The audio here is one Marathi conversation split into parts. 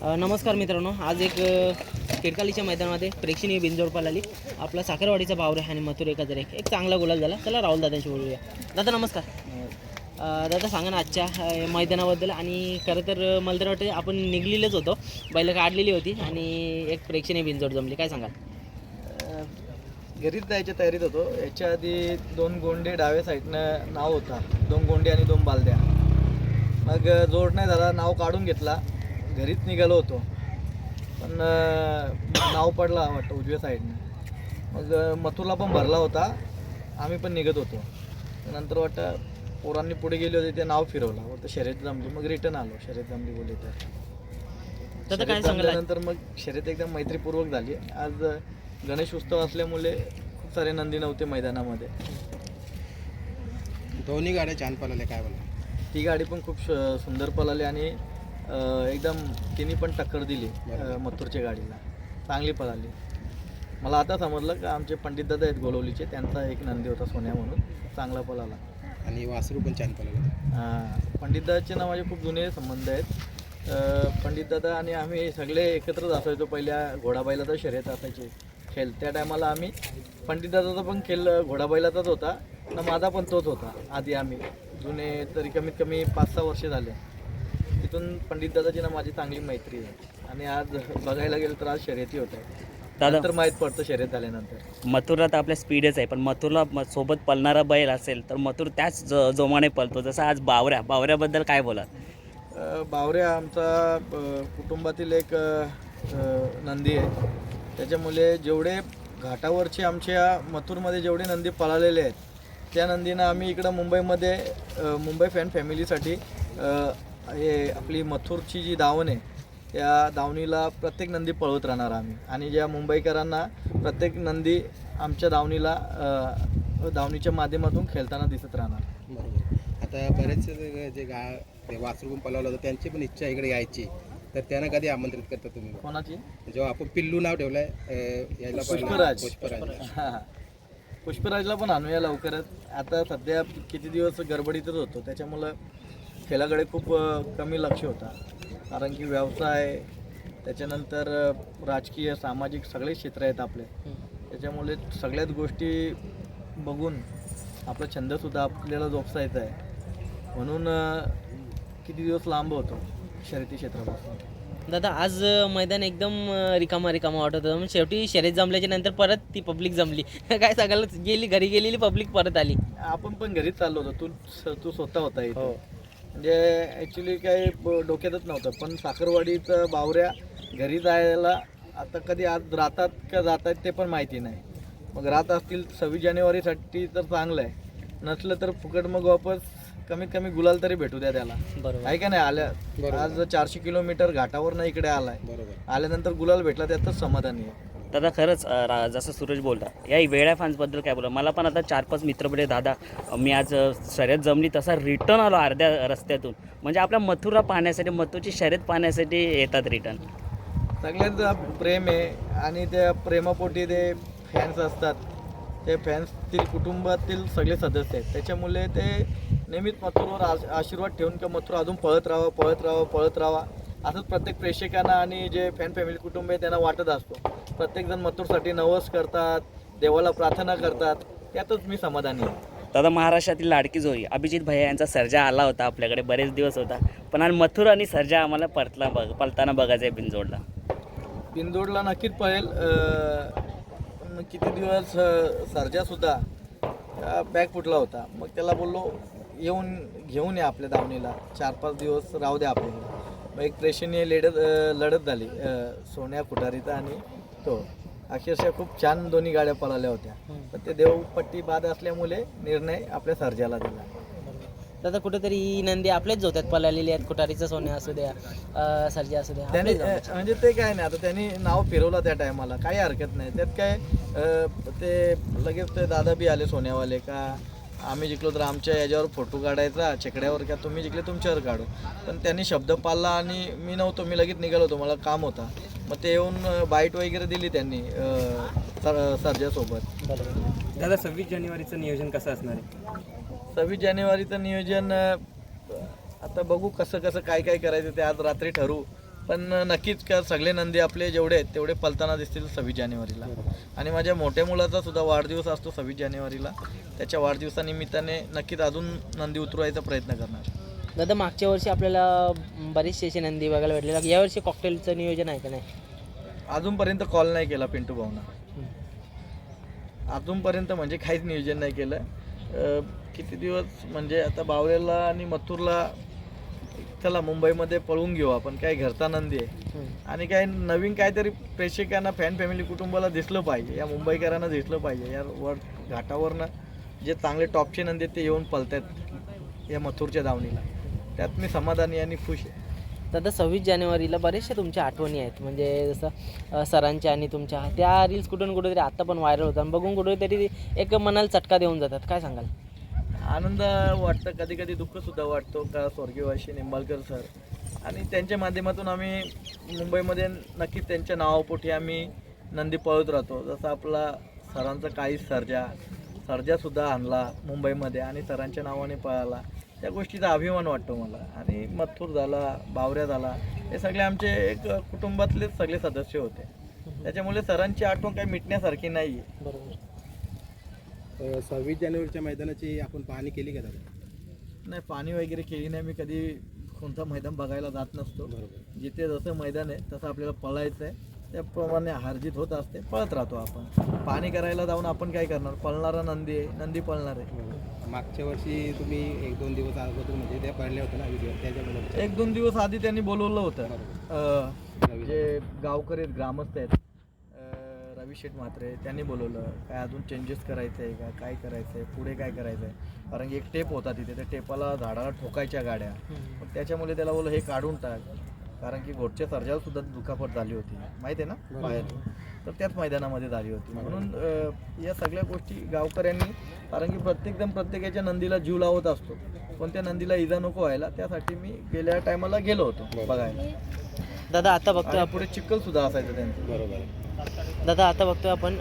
नमस्कार मित्रांनो, आज एक केडकालीच्या मैदानामध्ये प्रेक्षणीय बिनजोड पळाली. आपला साखरवाडीचा बावरे आणि मथुर एकादर एक चांगला गुलाल झाला. चला राहुल दादांशी बोलूया. दादा नमस्कार. दादा सांगा ना आजच्या मैदानाबद्दल. आणि खरं तर मला तर वाटतं आपण निघलेलेच होतो, बैल काढलेली होती आणि एक प्रेक्षणीय बिनजोड जमली, काय सांगाल? घरीच जायच्या तयारीत होतो. याच्या आधी 2 गोंडे डाव्या साईडनं नाव होता, 2 गोंडे आणि 2 बालद्या. मग जोड नाही झाला, नाव काढून घेतला, घरीच निघालो होतो. पण नाव पडला वाटतं उजव्या साईडनं. मग मथुरला पण भरला होता, आम्ही पण निघत होतो. नंतर वाटतं पोरांनी पुढे गेले होते, ते नाव फिरवलं वाटतं, शर्यत जमली. मग रिटर्न आलो, शर्यत जमली बोलले तर काय सांगाल? नंतर मग शर्यत एकदम मैत्रीपूर्वक झाली. आज गणेश उत्सव असल्यामुळे खूप सारे नंदी नव्हते मैदानामध्ये. दोन्ही गाड्या छान पळाल्या, काय बोला? ती गाडी पण खूप सुंदर पळाली आणि एकदम तिने पण टक्कर दिली मथुरच्या गाडीला, चांगली पळाली. मला आता समजलं का आमचे पंडितदादा आहेत गोलवलीचे, त्यांचा एक नंदी होता सोन्या म्हणून, चांगला पळाला. आणि वासरू पण छान पळाला. पंडितदादाचे ना माझे खूप जुने संबंध आहेत. पंडितदादा आणि आम्ही सगळे एकत्रच असायचो. पहिल्या घोडाबाईलाचा शर्यत असायची खेळ. त्या टायमाला आम्ही पंडितदादाचा पण खेळ घोडाबाईलाचाच होता ना, माझा पण तोच होता. आधी आम्ही जुने तरी कमीत कमी 5-6 वर्ष झाले. तिथून पंडितदादाची ना माझी चांगली मैत्री आहे. आणि आज बघायला गेलं तर आज शर्यती होत आहे, दादा तर माहीत पडतं शर्यत झाल्यानंतर. मथुरला तर आपल्या स्पीडच आहे, पण मथुरला सोबत पळणारा बैल असेल तर मथुर त्याच जोमाने पळतो. जसं आज बावऱ्याबद्दल काय बोला? बावऱ्या आमचा कुटुंबातील एक नंदी आहे. त्याच्यामुळे जेवढे घाटावरचे आमच्या मथुरमध्ये जेवढे नंदी पळालेले आहेत, त्या नंदीनं आम्ही इकडं मुंबईमध्ये मुंबई फॅन फॅमिलीसाठी हे आपली मथुरची जी दावण आहे, त्या दावणीला प्रत्येक नंदी पळवत राहणार आम्ही. आणि ज्या मुंबईकरांना प्रत्येक नंदी आमच्या दावणीच्या माध्यमातून खेळताना दिसत राहणार. बरोबर. आता बरेचसे ते वासरू पण पळवलं होतं, त्यांची पण इच्छा इकडे यायची, तर त्यांना कधी आमंत्रित करता तुम्ही? कोणाची? जेव्हा आपण पिल्लू नाव ठेवलंय यायला पुष्पराज. पुष्पराज. पुष्पराजला पण आणूया लवकरच. आता सध्या किती दिवस गडबडीतच होतो, त्याच्यामुळं खेळाकडे खूप कमी लक्ष होता. कारण की व्यवसाय, त्याच्यानंतर राजकीय सामाजिक सगळे क्षेत्र आहेत आपले. त्याच्यामुळे सगळ्याच गोष्टी बघून आपला छंदसुद्धा आपल्याला जोपासायचा आहे. म्हणून किती दिवस लांब होतो शर्यती क्षेत्रापासून. दादा आज मैदान एकदम रिकामा वाटत होतं. मग शेवटी शर्यत जमल्याच्या नंतर परत ती पब्लिक जमली. काय सांगाल? घरी गेलेली पब्लिक परत आली. आपण पण घरीच चाललो होतो, तू स्वतः होता इथे. हो. म्हणजे ॲक्च्युली काही डोक्यातच नव्हतं. पण साखरवाडीचं बावऱ्या घरी जायला आता कधी आज राहतात का जातात ते पण माहिती नाही. मग राहत असतील 26 जानेवारीसाठी तर चांगलं आहे, नसलं तर फुकट मग वापस कमीत कमी गुलाल तरी भेटू द्या त्याला. बरोबर आहे का नाही? आज 400 किलोमीटर घाटावर ना इकडे आलाय, बरोबर. आल्यानंतर गुलाल भेटला त्यातच समाधानी आहे. दादा खरंच जसं सूरज बोलता, या वेळा फॅन्सबद्दल काय बोला? मला पण आता 4-5 मित्र भेटले. दादा मी आज शर्यत जमली तसा रिटर्न आलो अर्ध्या रस्त्यातून. म्हणजे आपल्या मथुरला पाहण्यासाठी, मथुरची शर्यत पाहण्यासाठी येतात रिटर्न. सगळ्यांचं प्रेम आहे आणि त्या प्रेमापोटी ते फॅन्स असतात. ते फॅन्सतील कुटुंबातील सगळे सदस्य आहेत. त्याच्यामुळे ते नेहमीच मथुरवर आशीर्वाद ठेवून किंवा मथुर अजून पळत राहावा असंच प्रत्येक प्रेक्षकांना आणि जे फॅन फॅमिली कुटुंब आहे त्यांना वाटत असतो. प्रत्येकजण मथुरसाठी नवस करतात, देवाला प्रार्थना करतात, त्यातच मी समाधानी आहे. दादा महाराष्ट्रातील लाडकी जोडी अभिजित भैया यांचा सर्जा आला होता आपल्याकडे, बरेच दिवस होता. पण आज मथुर आणि सर्जा आम्हाला पळताना बघायचं आहे बिनजोडला. बिनजोडला नक्कीच पळेल. किती दिवस सर्जासुद्धा बॅग फुटला होता. मग त्याला बोललो घेऊन या आपल्या दावणीला, 4-5 दिवस राहू द्या आपल्याला. मग एक प्रेक्षणीय लढत झाली सोन्या कुठारीचा आणि तो. अक्षरशः खूप छान दोन्ही गाड्या पळाल्या होत्या. पण ते देवपट्टी बाद असल्यामुळे निर्णय आपल्या सर्जाला दिला. दादा कुठेतरी ही नंदी आपल्याच जोत्यात पळालेली आहेत. कुठारीचं सोन्या असू द्या, सर्जा असू द्या, त्याने म्हणजे ते काय नाही, आता त्यांनी नाव फिरवलं त्या टायमाला, काही हरकत नाही त्यात. काय ते लगेच ते दादा बी आले सोन्यावाले का आम्ही जिंकलो तर आमच्या याच्यावर फोटो काढायचा छकड्यावर, का तुम्ही जिंकले तुमच्यावर काढू. पण त्यांनी शब्द पाळला आणि मी नव्हतो, मी लगेच निघालो होतो, मला काम होता. मग ते येऊन बाईट वगैरे दिली त्यांनी सर्जासोबत. दादा 26 जानेवारीचं नियोजन कसं असणार आहे? 26 जानेवारीचं नियोजन आता बघू कसं काय करायचं ते आज रात्री ठरवू. पण नक्कीच का सगळे नंदी आपले जेवढे आहेत तेवढे पलताना दिसतील 26 जानेवारीला. आणि माझ्या मोठ्या मुलाचा सुद्धा वाढदिवस असतो 26 जानेवारीला. त्याच्या वाढदिवसानिमित्ताने नक्कीच अजून नंदी उतरवायचा प्रयत्न करणार. दादा मागच्या वर्षी आपल्याला बरेचसे असे नंदी बघायला भेटलेला, यावर्षी कॉकटेलचं नियोजन आहे का नाही? अजूनपर्यंत कॉल नाही केला पिंटू भाऊना, अजूनपर्यंत म्हणजे काहीच नियोजन नाही केलं. किती दिवस म्हणजे आता बावऱ्याला आणि मथुरला चला मुंबईमध्ये पळून घेऊ आपण, काय घरचा नंदी आहे आणि काय नवीन काहीतरी प्रेक्षकांना फॅन फॅमिली कुटुंबाला दिसलं पाहिजे, या मुंबईकरांना दिसलं पाहिजे. या घाटावरनं जे चांगले टॉपचे नंदी आहेत ते येऊन पळतात या मथुरच्या दावणीला, त्यात मी समाधानी आणि खुश आहे. दादा 26 जानेवारीला बरेचशा तुमच्या आठवणी आहेत, म्हणजे जसं सरांच्या आणि तुमच्या त्या रील्स कुठून कुठेतरी आता पण व्हायरल होतात, बघून कुठेतरी एक मनाला चटका देऊन जातात. काय सांगाल? आनंद वाटतं, कधी कधी दुःखसुद्धा वाटतो का स्वर्गीयवासी निंबाळकर सर आणि त्यांच्या माध्यमातून आम्ही मुंबईमध्ये नक्कीच त्यांच्या नावापोटी आम्ही नंदी पळत राहतो. जसं आपला सरांचा काही सर्जासुद्धा आणला मुंबईमध्ये आणि सरांच्या नावाने पळाला, त्या गोष्टीचा अभिमान वाटतो मला. आणि मथुर झाला, बावऱ्या झाला, हे सगळे आमचे एक कुटुंबातलेच सगळे सदस्य होते, त्याच्यामुळे सरांची आठवण काही मिटण्यासारखी नाही आहे. बरोबर. 26 जानेवारीच्या मैदानाची आपण पाहणी केली का दादा? नाही, पाणी वगैरे केली नाही. मी कधी कोणतं मैदान बघायला जात नसतो. बरोबर. जिथे जसं मैदान आहे तसं आपल्याला पळायचं आहे, त्याप्रमाणे हारजीत होत असते, पळत राहतो आपण. पाणी करायला जाऊन आपण काय करणार? पळणारा नंदी आहे, नंदी पळणार आहे. मागच्या वर्षी तुम्ही 1-2 दिवस अगोदर म्हणजे त्या पडल्या होत्या ना व्हिडिओ, त्याच्यामुळे 1-2 दिवस आधी त्यांनी बोलवलं होतं. जे गावकरी आहेत, ग्रामस्थ आहेत, रवी शेठ म्हात्रे, त्यांनी बोलवलं. काय अजून चेंजेस करायचं आहे का, काय करायचं आहे, पुढे काय करायचं आहे? कारण की एक टेप होता तिथे, त्या टेपाला झाडाला ठोकायच्या गाड्या, मग त्याच्यामुळे त्याला बोललं हे काढून टाक, कारण की घोटच्या सर्जाला सुद्धा दुखापत झाली होती, माहिती आहे ना, बाहेर. तर त्याच मैदानामध्ये झाली होती. म्हणून या सगळ्या गोष्टी गावकऱ्यांनी, कारण की प्रत्येकजण प्रत्येकाच्या नंदीला जीव लावत असतो, पण त्या नंदीला इजा नको व्हायला, त्यासाठी मी गेल्या टायमाला गेलो होतो बघायला. दादा आता बघतोय आणि आपण, पुढे चिखल सुद्धा असायचं त्यांचं. बरोबर. दादा आता बघतोय आपण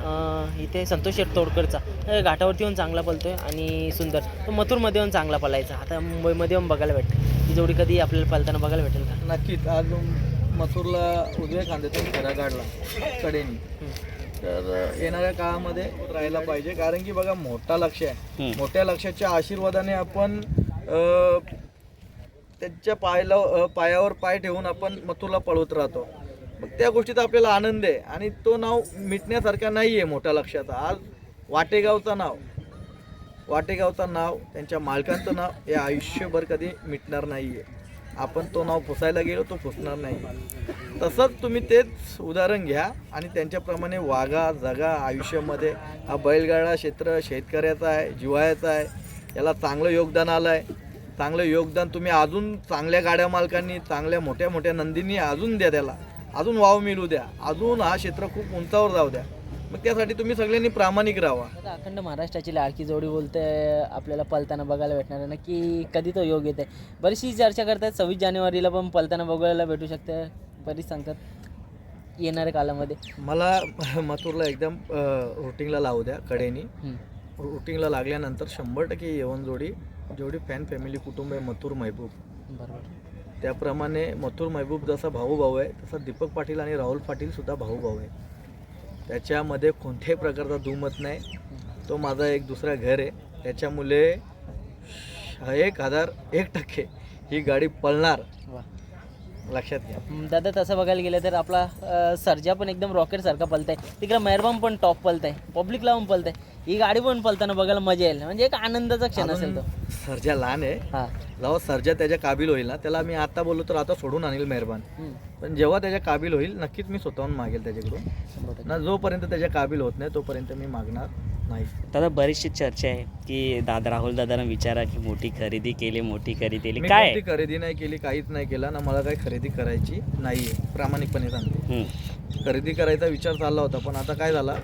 इथे संतोष शेठ तोडकरचा घाटावरती येऊन चांगला पळतोय आणि सुंदर, तो मथुरमध्ये येऊन चांगला पळायचा, आता मुंबईमध्ये येऊन बघायला भेटते. ती जोडी कधी आपल्याला पळताना बघायला भेटेल का? नक्कीच. आज मथुरला उजव्या खांद्यातून फेरा काढला कडेनी, तर येणाऱ्या काळामध्ये राहायला पाहिजे. कारण की बघा, मोठा लक्ष आहे, मोठ्या लक्षाच्या आशीर्वादाने आपण त्यांच्या पायावर पाय ठेवून आपण मथुरला पळवत राहतो. मग त्या गोष्टीचा आपल्याला आनंद आहे आणि तो नाव मिटण्यासारखा नाही आहे मोठ्या लक्षाचा. आज वाटेगावचं नाव, त्यांच्या मालकांचं नाव हे आयुष्यभर कधी मिटणार नाही आहे. आपण तो नाव पुसायला गेलो तो पुसणार नाही. तसंच तुम्ही तेच उदाहरण घ्या आणि त्यांच्याप्रमाणे वागा, जगा आयुष्यामध्ये. हा बैलगाडा क्षेत्र शेतकऱ्याचा आहे, जिव्हाळ्याचा आहे, याला चांगलं योगदान आलं आहे. चांगलं योगदान तुम्ही अजून चांगल्या गाड्या मालकांनी, चांगल्या मोठ्या मोठ्या नंदींनी अजून द्या, त्याला अजून वाव मिळू द्या, अजून हा क्षेत्र खूप उंचावर जाऊ द्या. मग त्यासाठी तुम्ही सगळ्यांनी प्रामाणिक राहावा. आता अखंड महाराष्ट्राची लाडकी जोडी बोलते आपल्याला पळताना बघायला भेटणार आहे, नक्की कधी तो योग येते. बरीचशी चर्चा करतात 26 जानेवारीला पण पळताना बघायला भेटू शकते, बरीच सांगतात येणाऱ्या कालामध्ये. मला मथुरला एकदम रुटीनला लावू द्या कडेनी. रुटीनला लागल्यानंतर 100% येऊन जोडी, जेवढी फॅन फॅमिली कुटुंब आहे मथुर महबूब, बरोबर. त्याप्रमाणे मथुर महबूब जसा भाऊ आहे तसा दीपक पाटील आणि राहुल पाटील सुद्धा भाऊ आहे. त्याच्यामध्ये कोणत्याही प्रकारचा दुमत नाही. तो माझा एक दुसरा घर आहे, त्याच्यामुळे 1001% ही गाडी पळणार, वा. लक्षात घ्या. दादा तसं बघायला गेलं तर आपला सर्जा पण एकदम रॉकेटसारखा पळत आहे, तिकडे मेहरबान पण टॉप पळत आहे, पब्लिक लावून पळत आहे. ही गाडी पण पळताना बघायला मजा येईल, म्हणजे एक आनंदाचा क्षण असेल तो. सर्जा लहान आहे, हां, जेव्हा सर्जा त्याच्या काबिल होईल ना, त्याला मी आता बोललो तर आता सोडून आणेल मेहरबान. पण जेव्हा त्याच्या काबिल होईल नक्कीच मी स्वतःहून मागेल त्याच्याकडून ना. जोपर्यंत त्याच्या काबिल होत नाही तोपर्यंत मी मागणार नाही. दादा बरीचशी चर्चा आहे की राहुल दादांना विचारा की मोठी खरेदी केली मी काय? कोणती खरेदी नाही केली, काहीच नाही केला ना. मला काही खरेदी करायची नाहीये, प्रामाणिकपणे सांगते. खरेदी करायचा विचार चालला होता, पण आता काय झाला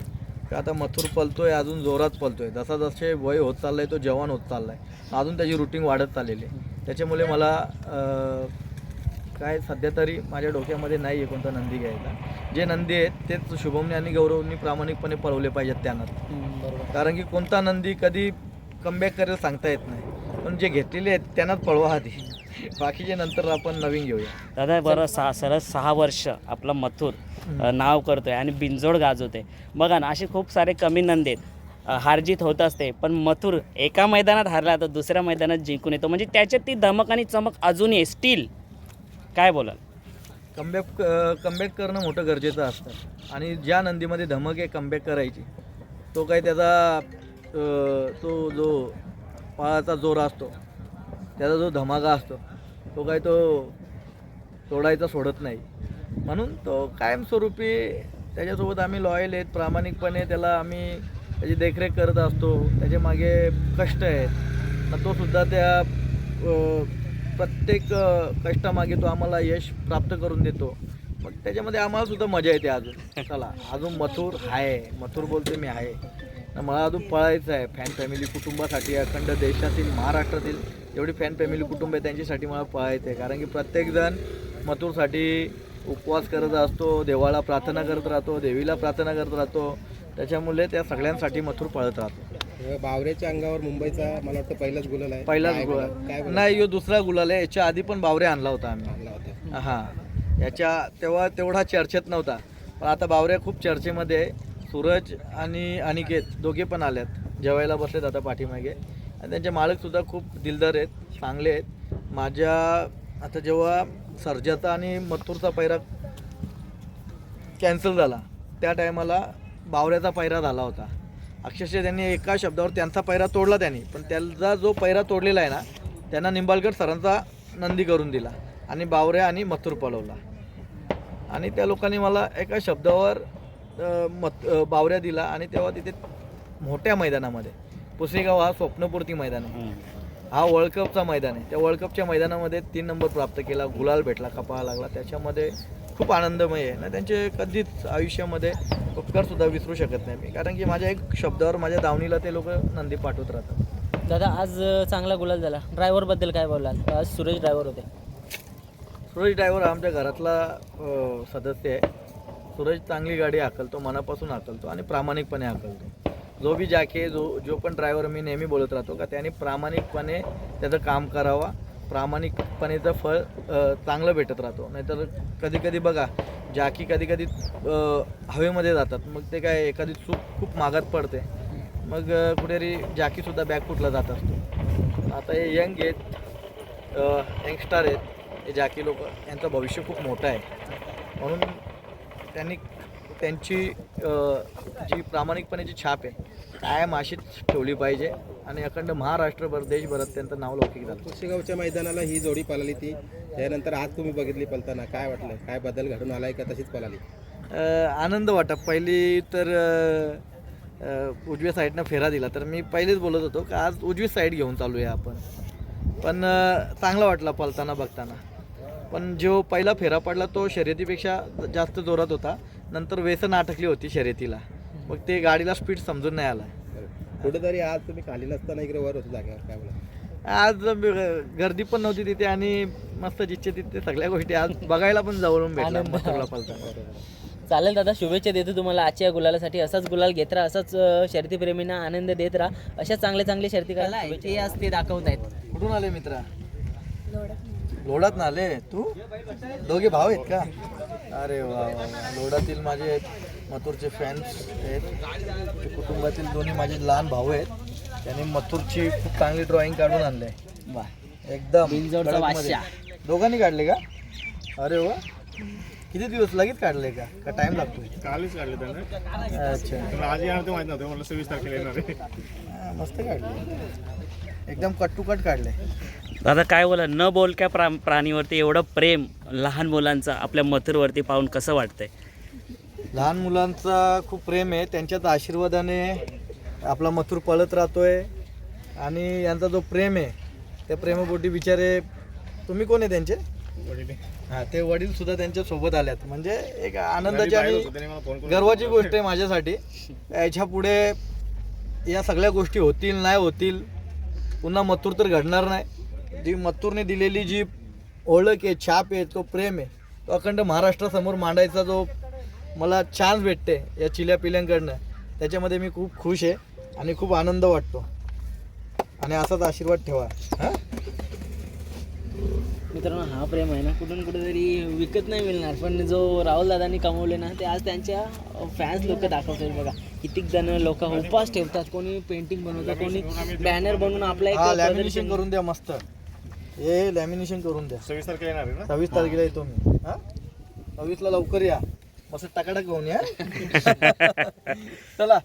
की आता मथुर पळतोय, अजून जोरात पळतोय. जसा जसे वय होत चाललाय तो जवान होत चाललाय, अजून त्याची रुटीन वाढत चाललेली आहे. त्याच्यामुळे मला काय सध्या तरी माझ्या डोक्यामध्ये नाही आहे कोणता नंदी घ्यायचा. जे नंदी आहेत तेच शुभमने आणि गौरवनी प्रामाणिकपणे पळवले पाहिजेत त्यांना. बरोबर. कारण की कोणता नंदी कधी कमबॅक करेल सांगता येत नाही, पण जे घेतलेले आहेत त्यांनाच पळवा आधी. बाकीचे नंतर आपण नवीन घेऊया. दादा बरं सरळ 6 वर्ष आपला मथुर नाव करतोय आणि बिंजोड गाजवतोय. बघा ना, असे खूप सारे कमी नंदी आहेत. हारजीत होत असते, पण मथुर एका मैदानात हारला तर दुसऱ्या मैदानात जिंकून येतो. म्हणजे त्याच्यात ती धमक आणि चमक अजूनही आहे स्टील. काय बोलाल? कमबॅक करणं मोठं गरजेचं असतं आणि ज्या नंदीमध्ये धमक आहे कमबॅक करायची, तो काही त्याचा तो जो पायाचा जोर असतो, त्याचा जो धमाका असतो, तो काही तो तोडायचा सोडत नाही. म्हणून तो कायमस्वरूपी त्याच्यासोबत आम्ही लॉयल आहेत. प्रामाणिकपणे त्याला आम्ही त्याची देखरेख करत असतो. त्याच्या मागे कष्ट आहेत, तर तो सुद्धा त्या प्रत्येक कष्टामागे तो आम्हाला यश प्राप्त करून देतो. मग त्याच्यामध्ये आम्हाला सुद्धा मजा येते. चला अजून मथुर आहे, मथुर बोलते मी आहे, मला अजून पळायचं आहे. फॅन फॅमिली कुटुंबासाठी, अखंड देशातील, महाराष्ट्रातील जेवढी फॅन फॅमिली कुटुंब आहे त्यांच्यासाठी मला पळायचं आहे. कारण की प्रत्येकजण मथुरसाठी उपवास करत असतो, देवाला प्रार्थना करत राहतो, देवीला प्रार्थना करत राहतो. त्याच्यामुळे त्या सगळ्यांसाठी मथुर पळत राहतो. बावऱ्याच्या अंगावर मुंबईचा मला वाटतं पहिलाच गुलाल आहे. पहिलाच गुलाल नाही, यो दुसरा गुलाल आहे. याच्या आधी पण बावरे आणला होता आम्ही. हां, तेव्हा तेवढा चर्चेत नव्हता, पण आता बावऱ्या खूप चर्चेमध्ये आहे. सूरज आणि अनिकेत दोघे पण आल्यात, जेवायला बसलेत आता पाठीमागे. आणि त्यांचे मालकसुद्धा खूप दिलदार आहेत, चांगले आहेत. माझ्या आता जेव्हा सर्जाचा आणि मथुरचा पैरा कॅन्सल झाला त्या टायमाला बावऱ्याचा पैरा झाला होता. अक्षरशः त्यांनी एका शब्दावर त्यांचा पैरा तोडला त्यांनी, पण त्याचा जो पैरा तोडलेला आहे ना, त्यांना निंबाळकर सरांचा नंदी करून दिला आणि बावऱ्या आणि मथुर पळवला. आणि त्या लोकांनी मला एका शब्दावर बावऱ्या दिला. आणि तेव्हा तिथे मोठ्या मैदानामध्ये, पुसेगाव हा स्वप्नपूर्ती मैदान आहे, हा वर्ल्ड कपचा मैदान आहे. त्या वर्ल्ड कपच्या मैदानामध्ये 3 नंबर प्राप्त केला, गुलाल भेटला, कपाळा लागला. त्याच्यामध्ये खूप आनंदमय आहे ना. त्यांचे कधीच आयुष्यामध्ये उपकारसुद्धा विसरू शकत नाही मी, कारण की माझ्या एक शब्दावर माझ्या दावणीला ते लोक नंदी पाठवत राहतात. दादा आज चांगला गुलाल झाला. ड्रायव्हरबद्दल काय बोलाल? आज सुरेश ड्रायव्हर होते. सुरेश ड्रायव्हर आमच्या घरातला सदस्य आहे. सुरेश चांगली गाडी हाकलतो, मनापासून हाकलतो आणि प्रामाणिकपणे हाकलतो. जो बी जाके जो पण ड्रायव्हर मी नेहमी बोलत राहतो का त्याने प्रामाणिकपणे त्याचं काम करावा. प्रामाणिकपणेचं फळ चांगलं भेटत राहतो. नाहीतर कधी कधी बघा जाकी कधी कधी हवेमध्ये जातात, मग ते काय एखादी चूक खूप मागात पडते, मग कुठेतरी जाकीसुद्धा बॅकफुटला जात असतो. आता हे यंग आहेत, यंगस्टार आहेत हे जाकी लोक, यांचं भविष्य खूप मोठं आहे. म्हणून त्यांनी त्यांची जी प्रामाणिकपणेची छाप आहे कायम अशीच ठेवली पाहिजे आणि अखंड महाराष्ट्रभर देशभरात त्यांचं नाव लौकिक झालं. पुसेगावच्या मैदानाला ही जोडी पळाली ती, त्यानंतर आज तुम्ही बघितली पळताना, काय वाटलं? काय बदल घडून आलाय का तशीच पळाली? आनंद वाटत. पहिली तर उजव्या साईडनं फेरा दिला, तर मी पहिलेच बोलत होतो का आज उजवी साईड घेऊन चालू आहे आपण, पण चांगला वाटला पळताना बघताना. पण जो पहिला फेरा पडला तो शर्यतीपेक्षा जास्त जोरात होता. नंतर व्यसन अटकली होती शर्यतीला, मग ते गाडीला स्पीड समजून नाही आला. कुठेतरी आज तुम्ही खाली नसताना इकडे वर होतो जागेवर, काय बोला? आज गर्दी पण नव्हती तिथे आणि मस्त जिच्छे तिथे सगळ्या गोष्टी आज बघायला पण जवळून भेटला मथुरला पळताना. चालेल दादा, शुभेच्छा देतो तुम्हाला आजच्या गुलालासाठी. असाच गुलाल घेत राहा, असाच शर्यतीप्रेमींना आनंद देत राहा. अशा चांगले शर्ती करायला ते आज ते दाखवत आहेत. कुठून आले मित्रा? लोडात ना आले. तू दोघे भाव आहेत का? अरे वा, लोडातील माझे मथुरचे फॅन्स आहेत. कुटुंबातील दोन्ही माझे लहान भाऊ आहेत. त्यांनी मथुरची खूप चांगली ड्रॉइंग काढून आणले. वा, एकदम बिनजोडचा कडकमध्ये. बादशाह. दोघांनी काढले का? अरे वा, किती दिवस लगेच काढले का टाइम लागतो? कालच काढले त्याने. अच्छा, आज येणार ते माहित नव्हतं, मला 26 तारखेला येणार आहे. मस्त काढले, एकदम कट टू कट काढले. दादा काय बोला, न बोलक्या प्राणीवरती एवढं प्रेम लहान मुलांचं आपल्या मथुरवरती पाहून कसं वाटतंय? लहान मुलांचा खूप प्रेम आहे. त्यांच्याच आशीर्वादाने आपला मथुर पळत राहतोय आणि यांचा जो प्रेम आहे त्या प्रेमापोटी बिचारे, तुम्ही कोण आहे त्यांचे? हां, ते वडील सुद्धा त्यांच्या सोबत आल्यात. म्हणजे एक आनंदाची आणि गर्वाची गोष्ट आहे माझ्यासाठी. याच्या पुढे या सगळ्या गोष्टी होतील नाही होतील, पुन्हा मथुर तर घडणार नाही. जी मथुरने दिलेली जी ओळख आहे, छाप आहे, तो प्रेम आहे, तो अखंड महाराष्ट्रासमोर मांडायचा जो मला चान्स भेटते या चिल्या पिल्यांकडनं, त्याच्यामध्ये मी खूप खुश आहे आणि खूप आनंद वाटतो. आणि असाच आशीर्वाद ठेवा. हां. मित्रांनो हा प्रेम आहे ना कुठून कुठेतरी विकत नाही मिळणार, पण जो राहुल दादांनी कमवले ना ते आज त्यांच्या फॅन्स लोक दाखवतात. बघा कितीक जण लोक उपास ठेवतात, कोणी पेंटिंग बनवतात, कोणी बॅनर बनवून आपला एक लॅमिनेशन प्रदर्शन करून द्या मस्त. हे लॅमिनेशन करून द्या. 26 तारखेला येणार आहे ना? 26 तारखेला येतो मी. हा 26ला लवकर या, मस्त टकाटक घेऊन या. चला